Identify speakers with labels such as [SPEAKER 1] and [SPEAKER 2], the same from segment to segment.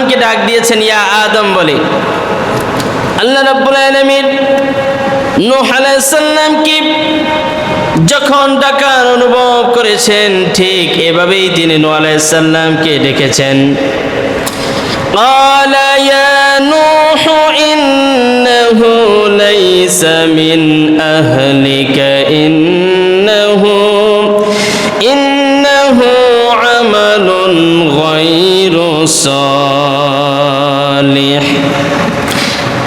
[SPEAKER 1] আদমকে ডাক দিয়েছেন ইয়া আদম বলে। আল্লাহ রাব্বুল আলামিন নূহ আলাইহিস সালামকে যখন ডাকার অনুভব করেছেন, ঠিক এভাবেই তিনি নূহ আলাইহিস সালামকে ডেকেছেন। قال يا نوح إنه ليس من أهلك إنه عمل غير صالح।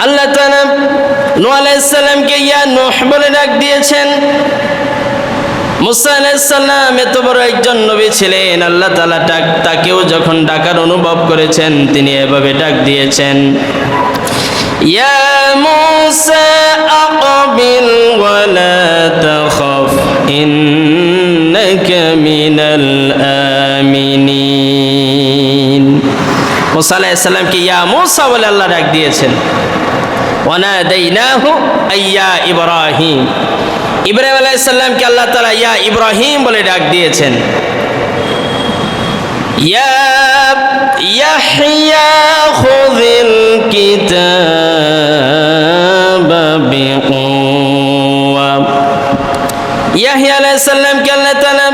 [SPEAKER 1] আল্লাহ তাআলা নূহ আলাইহিস সালামকে ইয়া নূহ বলে ডাক দিয়েছেন। মুসা আলাইহিস সালাম এত বড় একজন নবী ছিলেন, আল্লাহ তাআলা তাকেও যখন ডাকার অনুভব করেছেন তিনি এভাবে ডাক দিয়েছেন, ইয়া মুসা আকবিল ওয়া লা তাখাফ ইন্নাকা মিনাল আমিনিন। মুসা আলাইহিস সালামকে ইয়া মুসা বলে আল্লাহ ডাক দিয়েছেন। ওয়া নাদাইনাহু আইয়া ইব্রাহিম। ইব্রাহিম আলাইহিস সালামকে আল্লাহ তাআলা ইয়া ইব্রাহিম বলে ডাক দিয়েছেন। ইয়া ইয়াহইয়া খুযিল কিতাবা বিকুওয়া। ইয়াহইয়া আলাইহিস সালামকে আল্লাহ তাআলা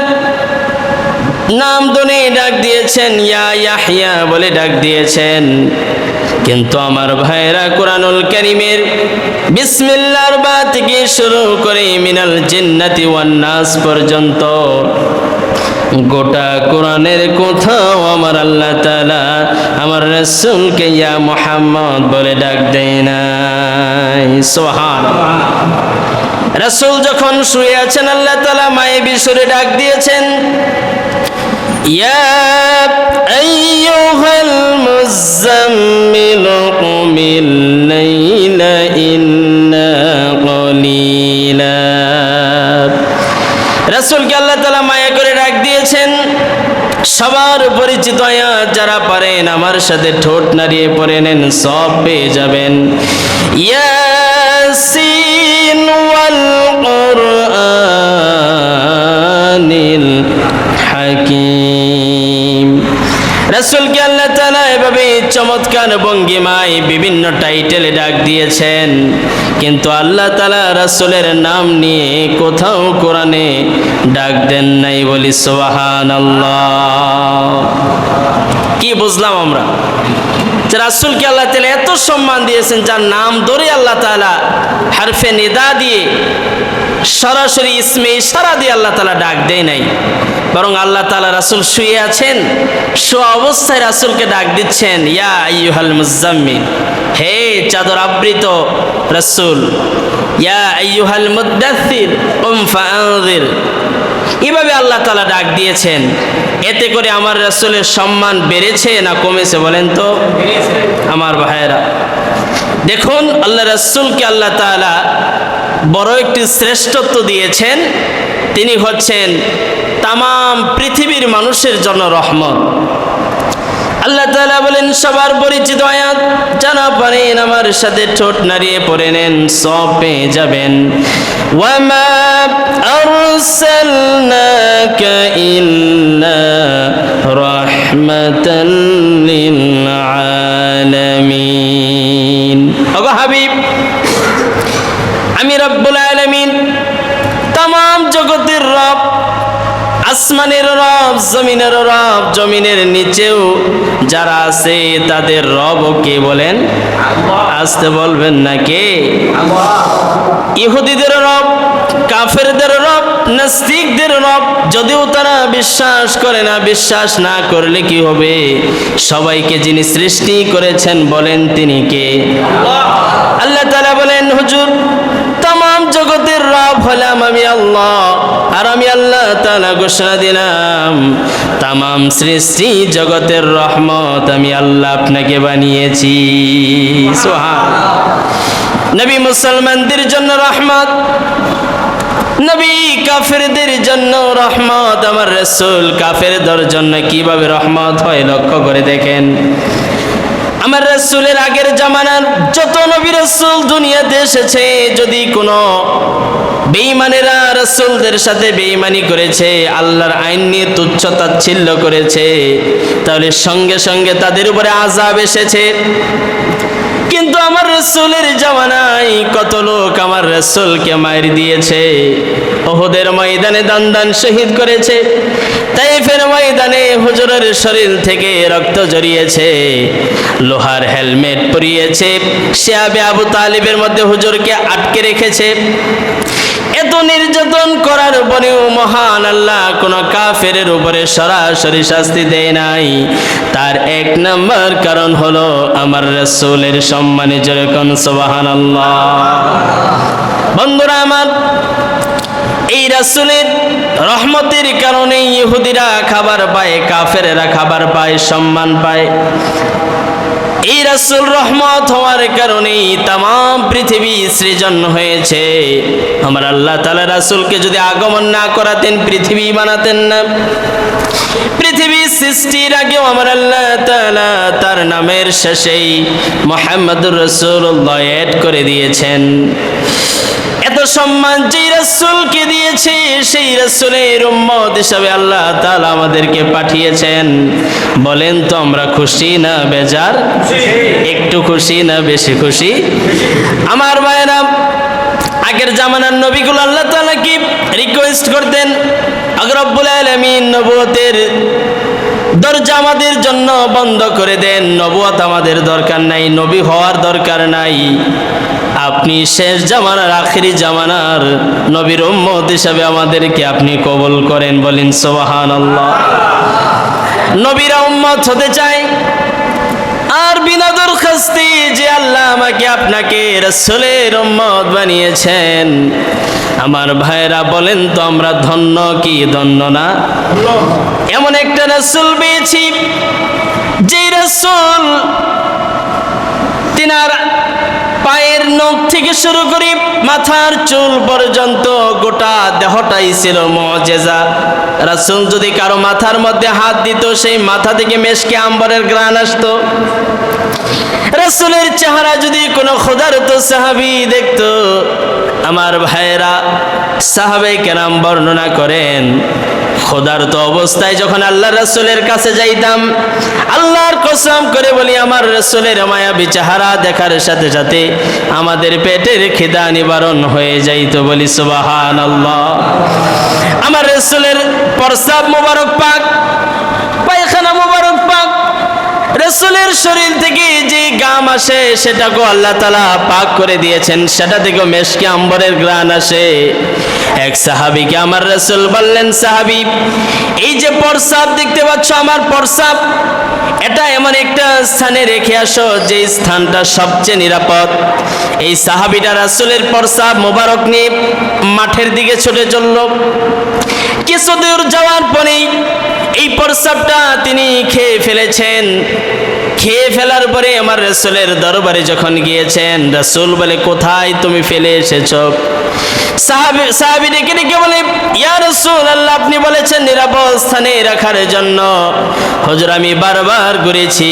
[SPEAKER 1] নাম ধরে ডাক দিয়েছেন, ইয়া ইয়াহইয়া বলে ডাক দিয়েছেন। কিন্তু আমার ভাইরা, কোরআনুল কারীমের বিসমিল্লাহর বা থেকে শুরু করে মিনাল জিন্নাতি ওয়ান নাস পর্যন্ত গোটা কোরআনের কোথাও আমার আল্লাহ তাআলা আমার রাসূলকে ইয়া মুহাম্মদ বলে ডাক দেয় নাই। সুবহানাল্লাহ। রাসূল যখন শুয়ে আছেন আল্লাহ তাআলা মায়াবী সুরে ডাক দিয়েছেন, ইয়া আইয়ুহাল মুযাম্মিল কুমিল লাইলা ইন্না কলিলা। রাসূলকে আল্লাহ তাআলা মায়া করে ডাক দিয়েছেন। সবার পরিচিত আয়াত, যারা পারেন আমার সাথে ঠোঁট নাড়িয়ে পড়ে নেন, সব পেয়ে যাবেন। ইয়াসিন ওয়াল কুরআনিল হাকিম। রাসূলকে আল্লাহ তাআলা এভাবে চমৎকার ভঙ্গিমায় বিভিন্ন টাইটেলে ডাক দিয়েছেন, কিন্তু আল্লাহ তাআলা রাসূলের নাম নিয়ে কোথাও কোরআনে ডাক দেন নাই। বলি সুবহানাল্লাহ। কি বুঝলাম আমরা? যে রাসূলকে আল্লাহ তাআলা এত সম্মান দিয়েছেন, যার নাম ধরে আল্লাহ তাআলা হারফে নিদা দিয়ে সরাসরি ইসমে ইশারা দিয়ে আল্লাহ তাআলা ডাক দেয় নাই, বরং আল্লাহ তাআলা রাসূল শুয়ে আছেন, শোয়া অবস্থায় রাসূলকে ডাক দিচ্ছেন, ইয়া আইয়ুহাল মুযাম্মিল, হে চাদর আবৃত রাসূল, ইয়া আইয়ুহাল মুদ্দাথির কুম ফাআনযির। এভাবে আল্লাহ তাআলা ডাক দিয়েছেন। এতে করে আমার রাসূলের সম্মান বেড়েছে না কমেছে বলেন তো? আমার ভাইয়েরা, দেখুন আল্লাহ রাসূলকে আল্লাহ তাআলা বড় একটি শ্রেষ্ঠত্ব দিয়েছেন। তিনি হচ্ছেন তামাম পৃথিবীর মানুষের জন্য রহমত। আল্লাহ তাআলা বলেন, সবার পরিচিত আয়াত, যারা পারেন আমার সাথে ঠোঁট নাড়িয়ে পড়ে নেন, সব পেয়ে যাবেন। ওয়ামা আরসালনাকা ইল্লা রাহমাতাল লিল আলামিন। ওগো হাবিব, আমি রব্বুল আলামিন, তামাম জগতের রব, আসমানের রব, জমিনের রব, জমিনের নিচেও যারা আছে তাদের রব কে বলেন? আসতে বলবেন না কে? ইহুদিদের রব, কাফেরদের রব, নাস্তিকদের রব। যদিও তারা বিশ্বাস করে না, বিশ্বাস না করলে কি হবে? সবাইকে যিনি সৃষ্টি করেছেন বলেন তিনি কে? আল্লাহ তাআলা বলেন, হুজুর তামাম জগতের রব হলাম আমি আল্লাহ, আর আমি আল্লাহ তাআলা ঘোষণা দিলাম তামাম সৃষ্টি জগতের রহমত আমি আল্লাহ আপনাকে বানিয়েছি। সুবহানাল্লাহ। নবী মুসলমানদের জন্য রহমত, নবী কাফেরদের জন্য রহমত। আমার রাসূল কাফেরদের জন্য কিভাবে রহমত হয় লক্ষ্য করে দেখেন। আমার রাসূলের আগের জামানার যত নবী রাসূল দুনিয়াতে এসেছে, যদি কোনো বেঈমানেরা রাসূলদের সাথে বেঈমানি করেছে, আল্লাহর আইন নিয়ে তুচ্ছ তাচ্ছিল্য করেছে, তাহলে সঙ্গে সঙ্গে তাদের উপরে আযাব এসেছে। কিন্তু আমার রাসূলের জামানায় কত লোক আমার রাসূলকে মার দিয়েছে, উহুদের ময়দানে দান দান শহীদ করেছে, তাইফের ময়দানে হুজুরের শরীর থেকে রক্ত ঝরিয়েছে, লোহার হেলমেট পরিয়েছে, শিয়াবে আবু তালিবের মধ্যে হুজুরকে আটকে রেখেছে। এত নির্যাতন করার পরেও মহান আল্লাহ কোন কাফেরের উপরে সরাসরি শাস্তি দেয় নাই। তার এক নম্বর কারণ হলো আমার রাসূলের সম্মানে যেরকম সুবহানাল্লাহ। বন্ধুরা আমার, এই রাসূলের রহমতের কারণে ইহুদিরা খাবার পায়, কাফেরেরা খাবার পায়, সম্মান পায়। এই রাসূল রহমত হওয়ার কারণেই তামাম পৃথিবী সৃজন হয়েছে। আমার আল্লাহ তাআলা রাসূলকে যদি আগমন না করাতেন, পৃথিবী বানাতেন না। পৃথিবী সৃষ্টির আগেও আমার আল্লাহ তাআলা তার নামের শেষেই মুহাম্মাদুর রাসূলুল্লাহ এড করে দিয়েছেন। এত সম্মান যে রাসূলকে দিয়েছে, সেই রাসূলের উম্মত হিসাবে আল্লাহ তাআলা আমাদেরকে পাঠিয়েছেন। বলেন তো আমরা খুশি না বেজার? একটু খুশি না বেশি খুশি? আমার ভাইরা, আগের জামানার নবীগুলো আল্লাহ তাআলা কি রিকোয়েস্ট করতেন, আগে রব্বুল আলামিন নবুয়তের দরজা আমাদের জন্য বন্ধ করে দেন, নবুয়ত আমাদের দরকার নাই, নবী হওয়ার দরকার নাই, আপনি শেষ জামানার আখিরি জামানার নবীর উম্মত হিসাবে আমাদেরকে আপনি কবুল করেন। বলেন সুবহানাল্লাহ। নবীরা উম্মত হতে চায়, আর বিনা দরখাস্তি যে আল্লাহ আমাকে আপনাকে রাসূলের উম্মত বানিয়েছেন। আমার ভাইরা বলেন তো আমরা ধন্য কি ধন্য না? এমন একটা রাসূল পেয়েছি, যে রাসূল তিনার পায়ের নখ থেকে শুরু করে মাথার চুল পর্যন্ত গোটা দেহটাই ছিল মুজিজা। রাসূল যদি কারো মাথার মধ্যে হাত দিত, সেই মাথা থেকে মেশকে আম্বরের ঘ্রাণ আসতো। রাসূলের চেহারা যদি কোনো ক্ষুধার্ত সাহাবী দেখতো, আমার ভাইয়েরা সাহাবায়ে কেরাম বর্ণনা করেন, ক্ষুধার্ত অবস্থায় যখন আল্লাহ রাসূলের কাছে যাইতাম, আল্লাহর কসম করে বলি আমার রাসূলের মায়াবী চেহারা দেখার সাথে সাথে আমাদের পেটের খিদা নিবারণ হয়ে যাইত। বলি সুবহানাল্লাহ। আমার রাসূলের প্রস্রাব মোবারক পাক, পায়খানা মোবারক পাক, রাসূলের শরীর থেকে যে গাম আসে সেটাকে আল্লাহ তাআলা পাক করে দিয়েছেন, সেটা থেকে মেশকে আম্বরের ঘ্রাণ আসে। এক সাহাবীকে আমার রাসূল বললেন, সাহাবী, এই যে প্রস্রাব দেখতে পাচ্ছ আমার প্রস্রাব, এটা এমন একটা স্থানে রেখে আসো যে স্থানটা সবচেয়ে নিরাপদ। এই সাহাবীটা রাসূলের প্রস্রাব মোবারক নিয়ে মাঠের দিকে ছুটে চলল। কিছু দূর যাওয়ার পরেই এই প্রস্রাবটা তিনি খেয়ে ফেলেছেন। খেয়ে ফেলার পরে আমার রাসূলের দরবারে যখন গিয়েছেন, রাসূল বলে, কোথায় তুমি ফেলে এসেছো? সাহাবী ডেকে ডেকে বলে, ইয়া রাসূলুল্লাহ, আপনি বলেছেন নিরাপদ স্থানে রাখার জন্য। হুজুর, আমি বারবার ঘুরেছি,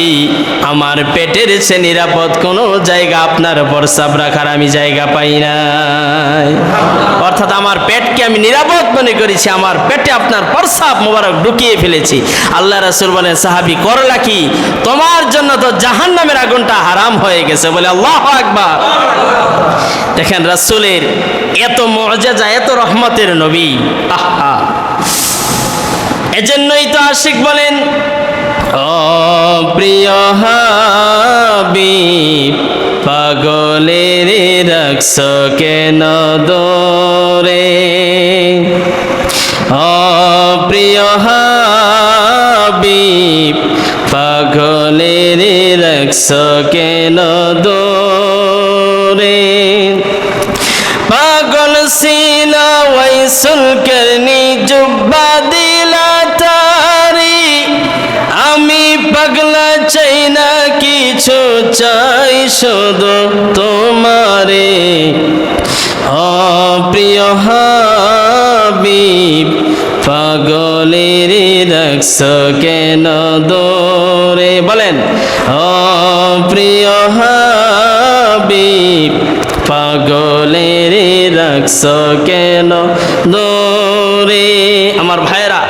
[SPEAKER 1] আমার পেটের চেয়ে নিরাপদ কোনো জায়গা আপনার প্রস্রাব রাখার আমি জায়গা পাই নাই। অর্থাৎ আমার পেটকে আমি নিরাপদ মনে করেছি, আমার পেটে আপনার প্রস্রাব মোবারক ঢুকিয়ে ফেলেছি। আল্লাহ রাসূল বলেন, সাহাবী, করলা কি? তোমার জন্য তো জাহান্নামের আগুনটা হারাম হয়ে গেছে। বলে আল্লাহু আকবার। দেখেন রাসূলের এত মুজিজা, এত রহমতের নবী। আহা, এজন্যই তো আশিক বলেন, ও প্রিয় হাবিব, পাগলের রাখছ কেন দরে? ও প্রিয় হাবিব, পাগলের রাখছ কেন দরে? পাগল সিনা ওয়াইসুল করনি জুব্বা দিলা তারি, আমি পাগলা চাই না কিছু, চাই শুধু তোমারে। ও প্রিয় হাবিব, পাগলের রাখছ কেন দরে? বলেন, ও প্রিয় হাবিব পাগলের রাখছ কেন দূরে। আমার ভাইরা,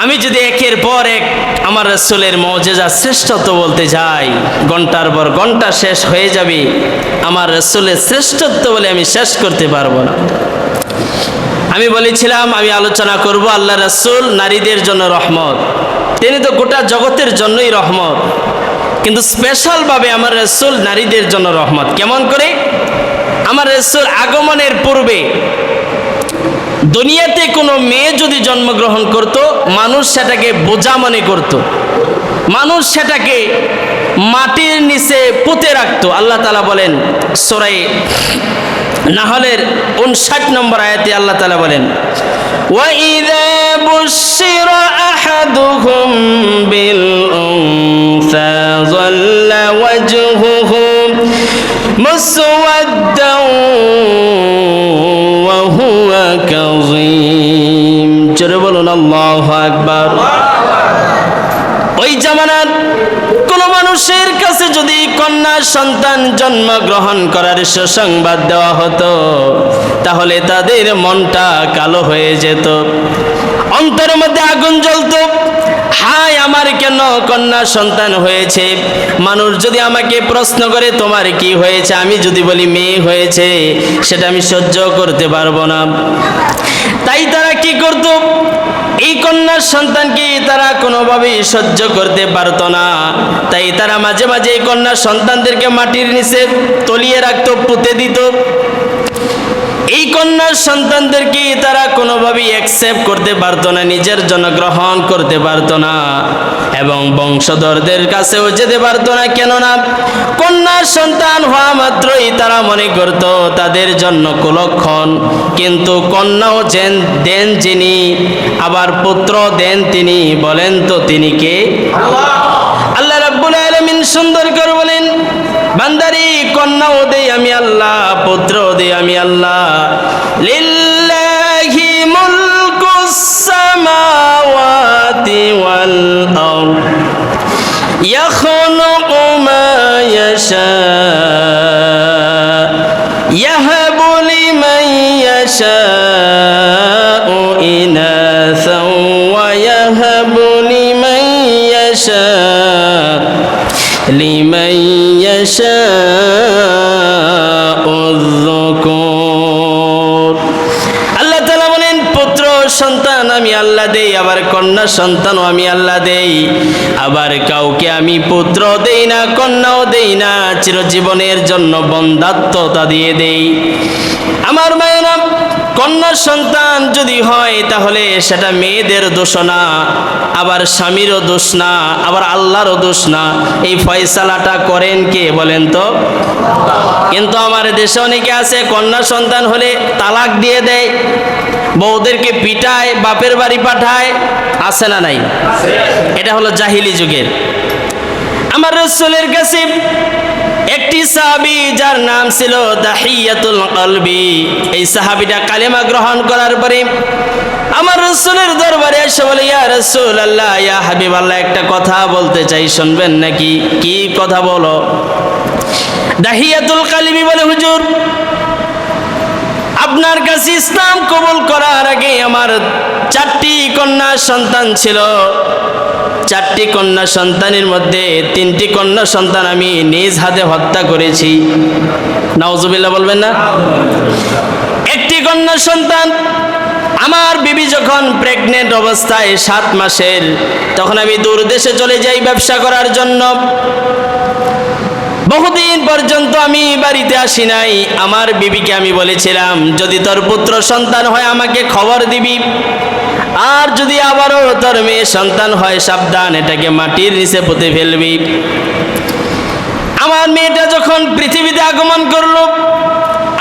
[SPEAKER 1] আমি যদি একের পর এক আমার রাসূলের মুজিজা শ্রেষ্ঠত্ব বলতে যাই, ঘন্টার পর ঘন্টা শেষ হয়ে যাবে। আমার রাসূলের শ্রেষ্ঠত্ব বলে আমি শেষ করতে পারবো না। আমি বলেছিলাম আমি আলোচনা করব আল্লাহ রাসূল নারীদের জন্য রহমত। তিনি তো গোটা জগতের জন্যই রহমত, কিন্তু স্পেশালভাবে আমার রাসূল নারীদের জন্য রহমত। কেমন করে? আমার রাসূল আগমনের পূর্বে দুনিয়াতে কোনো মেয়ে যদি জন্মগ্রহণ করত, মানুষ সেটাকে বোঝা মনে করত, মানুষ সেটাকে মাটির নিচে পুঁতে রাখতো। আল্লাহ তাআলা বলেন সূরা নাহলের 59 নম্বর আয়াতে আল্লাহ তাআলা বলেন, وَإِذَا بُشِّرَ أَحَدُهُم بِالْأُنثَىٰ ظَلَّ وَجْهُهُ مُسْوَدًّا وَهُوَ كَظِيمٌ। জোরে বলুন আল্লাহু আকবার। ওই জামানার কোন মানুষের কাছে যদি কন্যা সন্তান জন্মগ্রহণ করার সুসংবাদ দেওয়া হতো, তাহলে তাদের মনটা কালো হয়ে যেত, অন্তরের মধ্যে আগুন জ্বলতো। হায় আমার কেন কন্যা সন্তান হয়েছে। মানুষ যদি আমাকে প্রশ্ন করে তোমার কি হয়েছে, আমি যদি বলি মেয়ে হয়েছে, সেটা আমি সহ্য করতে পারবো না। তাই তারা কি করত? এই কন্যার সন্তানকে তারা কোনোভাবেই সহ্য করতে পারত না। তাই তারা মাঝে মাঝে এই কন্যা সন্তানদেরকে মাটির নিচে তলিয়ে রাখতো, পুঁতে দিত। এই কন্যার সন্তানদেরকে তারা কোনোভাবেই অ্যাকসেপ্ট করতে পারতো না, নিজের জন্য গ্রহণ করতে পারতো না, এবং বংশধরদের কাছেও যেতে পারতো না। কেননা কন্যার সন্তান হওয়া মাত্রই তারা মনে করত তাদের জন্য কুলক্ষণ। কিন্তু কন্যাও দেন যিনি, আবার পুত্র দেন তিনি, বলেন তো তিনি কে? আল্লাহ রাব্বুল আলামিন সুন্দর করে বলেন, বান্দারি কন্যাও দেই আমি আল্লাহ, পুত্রও দেই আমি আল্লাহ। লিল্লাহি মুলকুস সামাওয়াতি ওয়াল আরদ ইয়াখলুকু মা ইয়াশা ইয়াহাবু লিমান ইয়াশাউ ইনাসা ওয়া ইয়াহাবু লিমান ইয়াশা লিমান ইয়াশাউ যুকুর। আল্লাহ তাআলা বলেন পুত্র সন্তান আমি আল্লাহ দেই, আবার কন্যা সন্তানও আমি আল্লাহ দেই। আবার কাউকে আমি পুত্র দেই না, কন্যাও দেই না, চিরজীবনের জন্য বন্ধাত্মতা দিয়ে দেই। আমার মায়েরা, কন্যা সন্তান যদি হয় তাহলে সেটা মেয়েদের দোষ না, আবার স্বামীরও দোষ না, আবার আল্লাহরও দোষ না। এই ফয়সালাটা করেন কে বলেন তো? কিন্তু আমার দেশে অনেকে আছে কন্যা সন্তান হলে তালাক দিয়ে দেয়, বউদেরকে পিটায়, বাপের বাড়ি পাঠায়, আছে না নাই? এটা হলো জাহিলি যুগের। আমার রাসূলের কাছে একটি সাহাবী যার নাম ছিল দাহিয়াতুল কলবি, এই সাহাবীটা কালেমা গ্রহণ করার পরে আমার রাসূলের দরবারে এসে বলে, ইয়া রাসূলুল্লাহ, ইয়া হাবিবাল্লাহ, একটা কথা বলতে চাই, শুনবেন নাকি? কি কথা বলো? দাহিয়াতুল কলবি বলে, হুজুর আপনার কাছে ইসলাম কবুল করার আগে আমার 4টি কন্যা সন্তান ছিল। 4টি কন্যা সন্তানের মধ্যে 3টি কন্যা সন্তান আমি নিজ হাতে হত্যা করেছি। নাউজুবিল্লাহ বলবেন না? একটি কন্যা সন্তান আমার বিবি যখন প্রেগনেন্ট অবস্থায় 7 মাসের, তখন আমি দূর দেশে চলে যাই ব্যবসা করার জন্য। বহুদিন পর্যন্ত আমি বাড়িতে আসি নাই। আমার বিবিকে আমি বলেছিলাম, যদি তোর পুত্র সন্তান হয় আমাকে খবর দিবি, আর যদি আবারও তোর মেয়ে সন্তান হয় সাবধান, এটাকে মাটির নিচে পুঁতে ফেলবি। আমার মেয়েটা যখন পৃথিবীতে আগমন করলো,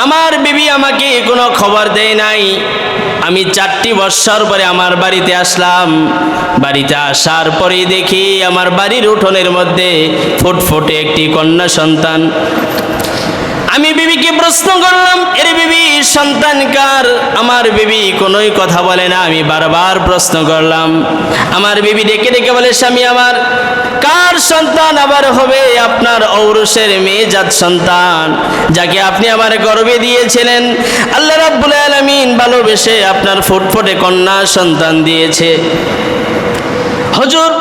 [SPEAKER 1] আমার বিবি আমাকে কোনো খবর দেয় নাই। আমি 4টি বৎসর পরে আমার বাড়িতে আসলাম। বাড়িতে আসার পরেই দেখি আমার বাড়ির উঠোনের মধ্যে ফুটফুটে একটি কন্যা সন্তান। আমি বিবিকে প্রশ্ন করলাম, এর বিবি সন্তান কার? আমার বিবি কোনোই কথা বলে না। আমি বারবার প্রশ্ন করলাম, আমার বিবি ডেকে ডেকে বলে, স্বামী আমার। কার সন্তান আবার হবে? আপনার ঔরসের মেয়েজাত সন্তান, যাকে আপনি আমার গর্ভে দিয়েছিলেন। আল্লাহ রাব্বুল আলামিন ভালোবেসে আপনার ফুটফুটে কন্যা সন্তান দিয়েছে। হুজুর,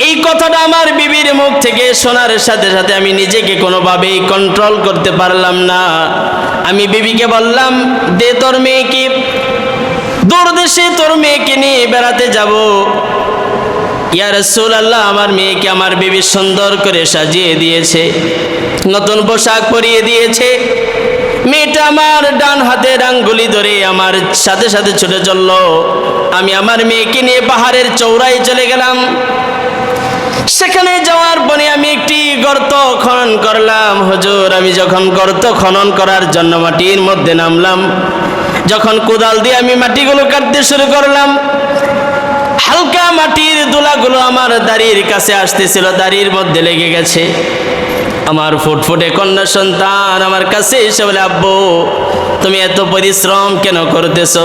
[SPEAKER 1] এই কথাটা আমার বিবির মুখ থেকে শোনার সাথে সাথে আমি নিজেকে কোনোভাবেই কন্ট্রোল করতে পারলাম না। আমি বিবিকে বললাম, দে তোর মেয়েকে, দূর দেশে তোর মেয়েকে নিয়ে বেড়াতে যাব। ইয়া রাসূলুল্লাহ, আমার মেয়েকে আমার বিবি সুন্দর করে সাজিয়ে দিয়েছে, নতুন পোশাক পরিয়ে দিয়েছে। মেয়েটা আমার ডান হাতের আঙ্গুলি ধরে আমার সাথে সাথে ছুটে চলল। আমি আমার মেয়েকে নিয়ে পাহাড়ের চৌড়ায় চলে গেলাম। সেখানে যাওয়ার পরে আমি একটি গর্ত খনন করলাম। হুজুর, আমি যখন গর্ত খনন করার জন্য মাটির মধ্যে নামলাম, যখন কোদাল দিয়ে আমি মাটিগুলো কাটতে শুরু করলাম, হালকা মাটির দোলাগুলো আমার দাড়ির কাছে আসতেছিল, দাড়ির মধ্যে লেগে গেছে। আমার ফুটফুটে কন্যা সন্তান আমার কাছে এসে বলে, আব্বু তুমি এত পরিশ্রম কেন করতেছো?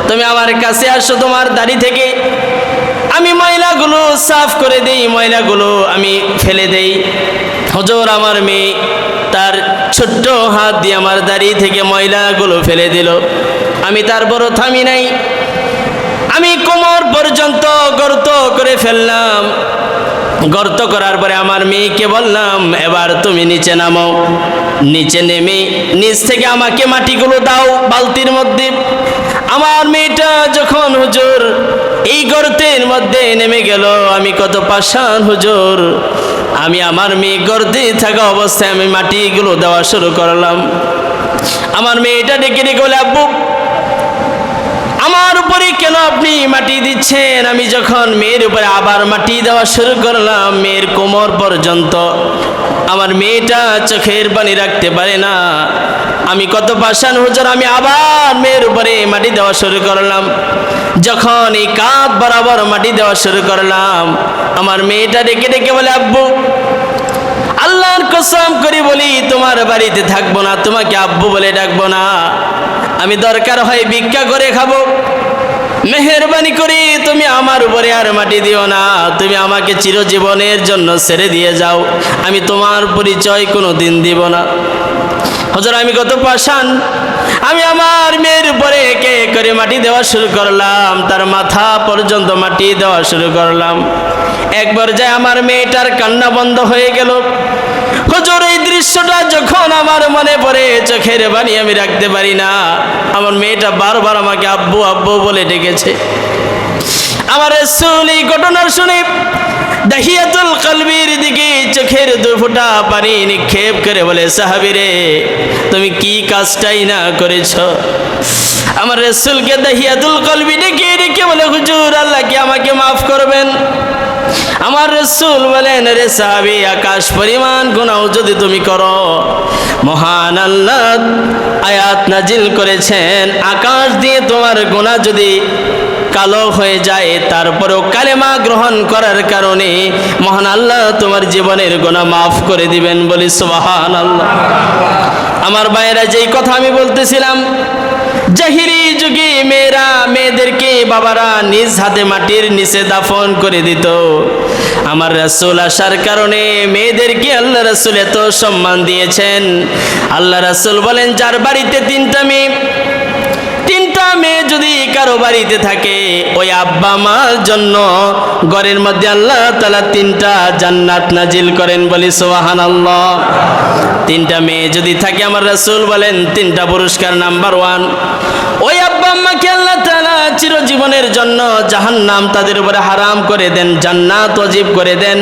[SPEAKER 1] তুমি আমার কাছে আসো, তোমার দাড়ি থেকে আমি ময়লাগুলো সাফ করে দেই, ময়লাগুলো আমি ফেলে দেই। হুজুর, আমার মেয়ে তার ছোট্ট হাত দিয়ে আমার দাড়ি থেকে ময়লাগুলো ফেলে দিল। আমি তারপরও থামি নাই, আমি কোমর পর্যন্ত গর্ত করে ফেললাম। গর্ত করার পরে আমার মেয়েকে বললাম, এবার তুমি নিচে নামো। নিচে নেমে নিচ থেকে আমাকে মাটিগুলো দাও বালতির মধ্যে। আমার মেয়েটা যখন হুজুর এই গর্তের মধ্যে নেমে গেল, আমি কত পাষাণ হুজুর। আমি আমার মেয়ে গর্তে থাকা অবস্থায় আমি মাটিগুলো দেওয়া শুরু করলাম। আমার মেয়েটা ডেকে ডেকে বলে, আব্বু আমার উপরে কেন আপনি মাটি দিচ্ছেন? আমি যখন মেয়ের উপরে আবার মাটি দেওয়া শুরু করলাম, মেয়ের কোমর পর্যন্ত, আমার মেয়েটা চোখের পানি রাখতে পারে না। আমি কত পাষাণ হুজুর, আমি আবার মেয়ের উপরে মাটি দেওয়া শুরু করলাম। যখন এই কাঁধ বরাবর মাটি দেওয়া শুরু করলাম, আমার মেয়েটা ডেকে ডেকে বলে, আব্বু আল্লাহর কসম করে বলি, তোমার বাড়িতে থাকবো না, তোমাকে আব্বু বলে ডাকবো না। আমি দরকার হয় ভিক্ষা করে খাবো, মেহেরবানি করে তুমি আমার উপরে আর মাটি দিও না। তুমি আমাকে চিরজীবনের জন্য ছেড়ে দিয়ে যাও, আমি তোমার পরিচয় কোনো দিন দিব না। হুজুর, আমি কত পাষাণ। আমি আমার মেয়ের উপরে একে করে মাটি দেওয়া শুরু করলাম, তার মাথা পর্যন্ত মাটি দেওয়া শুরু করলাম। একবার যায় আমার মেয়েটার কান্না বন্ধ হয়ে গেল। হুজুর, এই দৃশ্যটা যখন আমার মনে পড়ে, চোখের পানি আমি রাখতে পারি না। আমার মেয়েটা বারবার আমাকে আব্বু আব্বু বলে ডেকেছে। আমার রাসূল এই ঘটনার শুনে দাহিয়াতুল কলবির দিকে চোখের দুফোঁটা পানি নিক্ষেপ করে বলে, সাহাবীরে তুমি কি কাজটাই না করেছ? আমার রাসূলকে দাহিয়াতুল কলবি ডেকে ডেকে বলে, হুজুর আল্লাহ কি আমাকে মাফ করবেন? আমার রাসূল বলেন, রে সাহাবী, আকাশ পরিমাণ গুনাহ যদি তুমি করো, মহান আল্লাহ আয়াত নাজিল করেছেন, আকাশ দিয়ে তোমার গুনাহ যদি কালো হয়ে যায়, তারপরেও কালেমা গ্রহণ করার কারণে মহান আল্লাহ তোমার জীবনের গুনাহ মাফ করে দিবেন। বলি সুবহানাল্লাহ। আমার ভাইয়েরা, যেই কথা আমি বলতেছিলাম, জাহিলি যুগে মেয়েদেরকে বাবারা নিজ হাতে মাটির নিচে দাফন করে দিত। আমার রাসূল আসার কারণে মেয়েদেরকে আল্লাহ রাসূল এত সম্মান দিয়েছেন। আল্লাহ রাসূল বলেন, যার বাড়িতে তিনটা মেয়ে যদি কারো বাড়িতে থাকে, ওই আব্বা মার জন্য ঘরের মধ্যে আল্লাহ তাআলা তিনটা জান্নাত নাজিল করেন। বলি সুবহানাল্লাহ। তিনটা মেয়ে যদি থাকে, আমার রাসূল বলেন তিনটা পুরস্কার। নাম্বার 1, ওই আব্বা আম্মাকে আল্লাহ তাআলা চিরজীবনের জন্য জাহান্নাম তাদের উপরে হারাম করে দেন, জান্নাত ওয়াজিব করে দেন।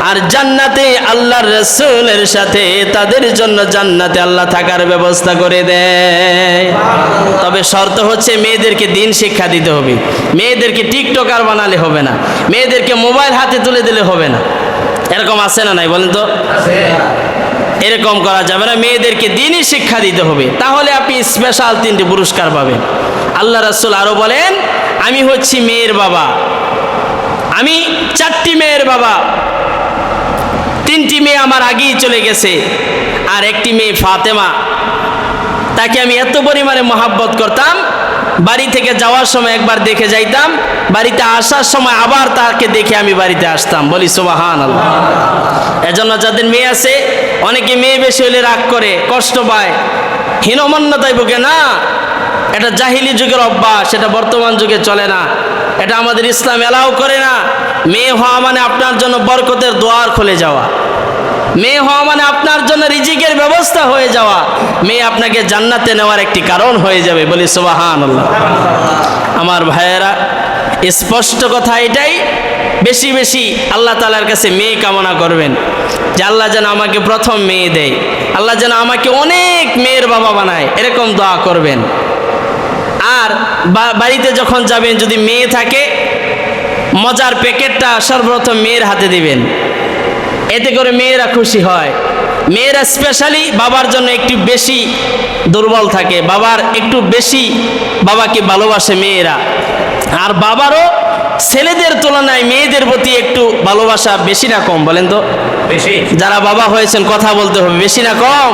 [SPEAKER 1] আর জান্নাতে আল্লাহর রাসূলের সাথে তাদের জন্য জান্নাতে আল্লাহ থাকার ব্যবস্থা করে দেয়। তবে শর্ত হচ্ছে, মেয়েদেরকে দিন শিক্ষা দিতে হবে। মেয়েদেরকে টিকটকার বানালে হবে না, মেয়েদেরকে মোবাইল হাতে তুলে দিলে হবে না। এরকম আছে না নাই বলেন তো? এরকম করা যাবে না, মেয়েদেরকে দিনই শিক্ষা দিতে হবে, তাহলে আপনি স্পেশাল 3টি পুরস্কার পাবেন। আল্লাহ রাসূল আরো বলেন, আমি হচ্ছি মেয়ের বাবা, আমি 4টি মেয়ের বাবা। 3টি মেয়ে আমার আগেই চলে গেছে, আর একটি মেয়ে ফাতেমা, তাকে আমি এত পরিমাণে মহাব্বত করতাম, বাড়ি থেকে যাওয়ার সময় একবার দেখে যাইতাম, বাড়িতে আসার সময় আবার তাকে দেখে আমি বাড়িতে আসতাম। বলি সুবহানাল্লাহ। এজন্য যাদের মেয়ে আছে, অনেকে মেয়ে বেশি হলে রাগ করে, কষ্ট পায়, হীনমন্যতায় ভোগে। না, এটা জাহিলি যুগের অভ্যাস, এটা বর্তমান যুগে চলে না, এটা আমাদের ইসলাম এলাও করে না। মেয়ে হওয়া মানে আপনার জন্য বরকতের দুয়ার খুলে যাওয়া, মেয়ে হওয়া মানে আপনার জন্য রিজিকের ব্যবস্থা হয়ে যাওয়া, মেয়ে আপনাকে জান্নাতে নেওয়ার একটি কারণ হয়ে যাবে। বলি সুবহানাল্লাহ। আমার ভাইয়েরা, স্পষ্ট কথা এটাই, বেশি বেশি আল্লাহ তাআলার কাছে মেয়ে কামনা করবেন, যে আল্লাহ যেন আমাকে প্রথম মেয়ে দেয়, আল্লাহ যেন আমাকে অনেক মেয়ের বাবা বানায়, এরকম দোয়া করবেন। আর বাড়িতে যখন যাবেন, যদি মেয়ে থাকে, মজার প্যাকেটটা সর্বপ্রথম মেয়ের হাতে দিবেন, এতে করে মেয়েরা খুশি হয়। মেয়েরা স্পেশালি বাবার জন্য একটু বেশি দুর্বল থাকে, বাবার একটু বেশি বাবাকে ভালোবাসে মেয়েরা। আর বাবারও ছেলেদের তুলনায় মেয়েদের প্রতি একটু ভালোবাসা বেশি না কম, বলেন তো? বেশি। যারা বাবা হয়েছেন কথা বলতে হবে, বেশি না কম?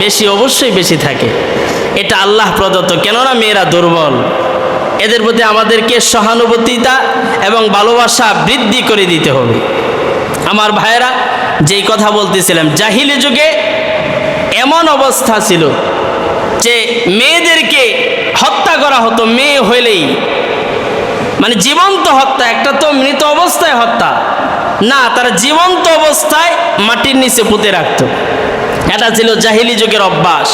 [SPEAKER 1] বেশি, অবশ্যই বেশি থাকে। এটা আল্লাহ প্রদত্ত, কেননা মেয়েরা দুর্বল। এদের প্রতি আমাদেরকে সহানুভূতিতা এবং ভালোবাসা বৃদ্ধি করে দিতে হবে। আমার ভাইয়েরা, যেই কথা বলতেছিলাম, জাহিলি যুগে এমন অবস্থা ছিল যে মেয়েদেরকে হত্যা করা হতো মেয়ে হইলেই, মানে জীবন্ত হত্যা। একটা তো মৃত অবস্থায় হত্যা না, তারা জীবন্ত অবস্থায় মাটির নিচে পুঁতে রাখত। এটা ছিল জাহিলি যুগের অভ্যাস।